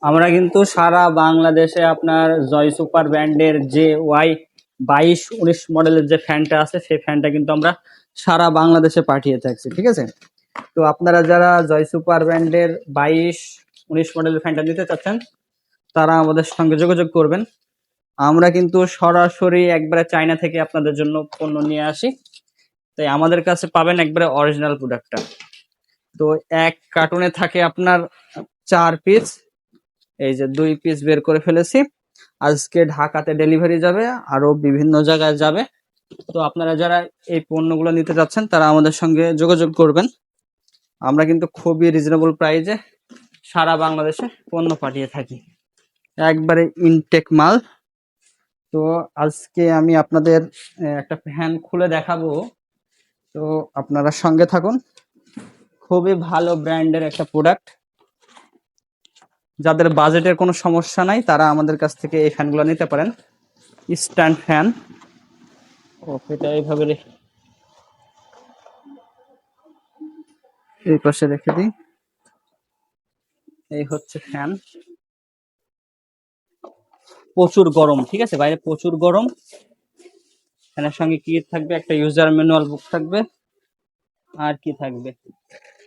আমরা কিন্তু সারা বাংলাদেশে আপনার জয় সুপার ব্র্যান্ডের যে Y22-19 মডেলের যে ফ্যানটা আছে সেই ফ্যানটা কিন্তু আমরা সারা বাংলাদেশে পাঠিয়ে থাকছি, ঠিক আছে। তো আপনারা যারা জয় সুপার ব্র্যান্ডের 22-19 মডেলের ফ্যানটা নিতে চাচ্ছেন তারা আমাদের সঙ্গে যোগাযোগ করবেন। আমরা কিন্তু সরাসরি একবারে চায়না থেকে আপনাদের জন্য পণ্য নিয়ে আসি, তাই আমাদের কাছে পাবেন একবারে অরিজিনাল প্রোডাক্টটা। তো এক কার্টুনে থাকে আপনার 4 পিস, এই যে 2 পিস বের করে ফেলেছি। আজকে ঢাকাতে ডেলিভারি যাবে, আরো বিভিন্ন জায়গায় যাবে। তো আপনারা যারা এই পণ্যগুলো নিতে যাচ্ছেন তারা আমাদের সঙ্গে যোগাযোগ করবেন। আমরা কিন্তু খুবই রিজনেবল প্রাইসে সারা বাংলাদেশে পণ্য পাঠিয়ে থাকি, একবারে ইনটেক মাল। তো আজকে আমি আপনাদের একটা ফ্যান খুলে দেখাবো, তো আপনারা সঙ্গে থাকুন। খুবই ভালো ব্র্যান্ডের একটা প্রোডাক্ট, যাদের বাজেটের কোনো সমস্যা নাই তারা আমাদের কাছ থেকে এই ফ্যানগুলো নিতে পারেন। স্ট্যান্ড ফ্যান, ও এটা এইভাবে এই পাশে রেখে দিই। এই হচ্ছে ফ্যান, প্রচুর গরম, ঠিক আছে, বাইরে প্রচুর গরম। ফ্যানের সঙ্গে কি থাকবে? একটা ইউজার ম্যানুয়াল বুক থাকবে, আর কি থাকবে,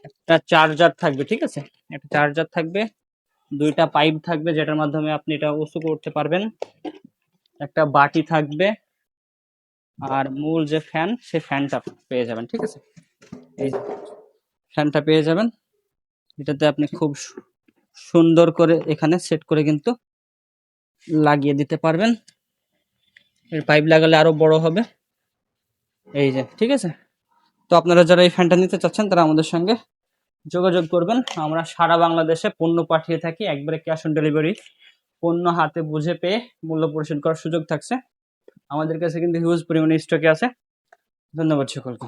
একটা চার্জার থাকবে, ঠিক আছে, একটা চার্জার থাকবে, 2টা পাইপ থাকবে যেটার মাধ্যমে আপনি এটা উঁচু করতে পারবেন, একটা বাটি থাকবে, আর মূল যে ফ্যান সেই ফ্যানটা পেয়ে যাবেন, ঠিক আছে। এই ফ্যানটা পেয়ে যাবেন, এটাতে আপনি খুব সুন্দর করে এখানে সেট করে কিন্তু লাগিয়ে দিতে পারবেন। এর পাইপ লাগালে আরো বড় হবে, এই যে, ঠিক আছে। তো আপনারা যারা এই ফ্যানটা নিতে চাচ্ছেন তারা আমাদের সঙ্গে যোগাযোগ করবেন। আমরা সারা বাংলাদেশে পণ্য পাঠিয়ে থাকি, একবারে ক্যাশ অন ডেলিভারি, পণ্য হাতে বুঝে পেয়ে মূল্য পরিশোধ করার সুযোগ থাকছে। আমাদের কাছে কিন্তু হিউজ পরিমাণে স্টকে আছে। ধন্যবাদ সকলকে।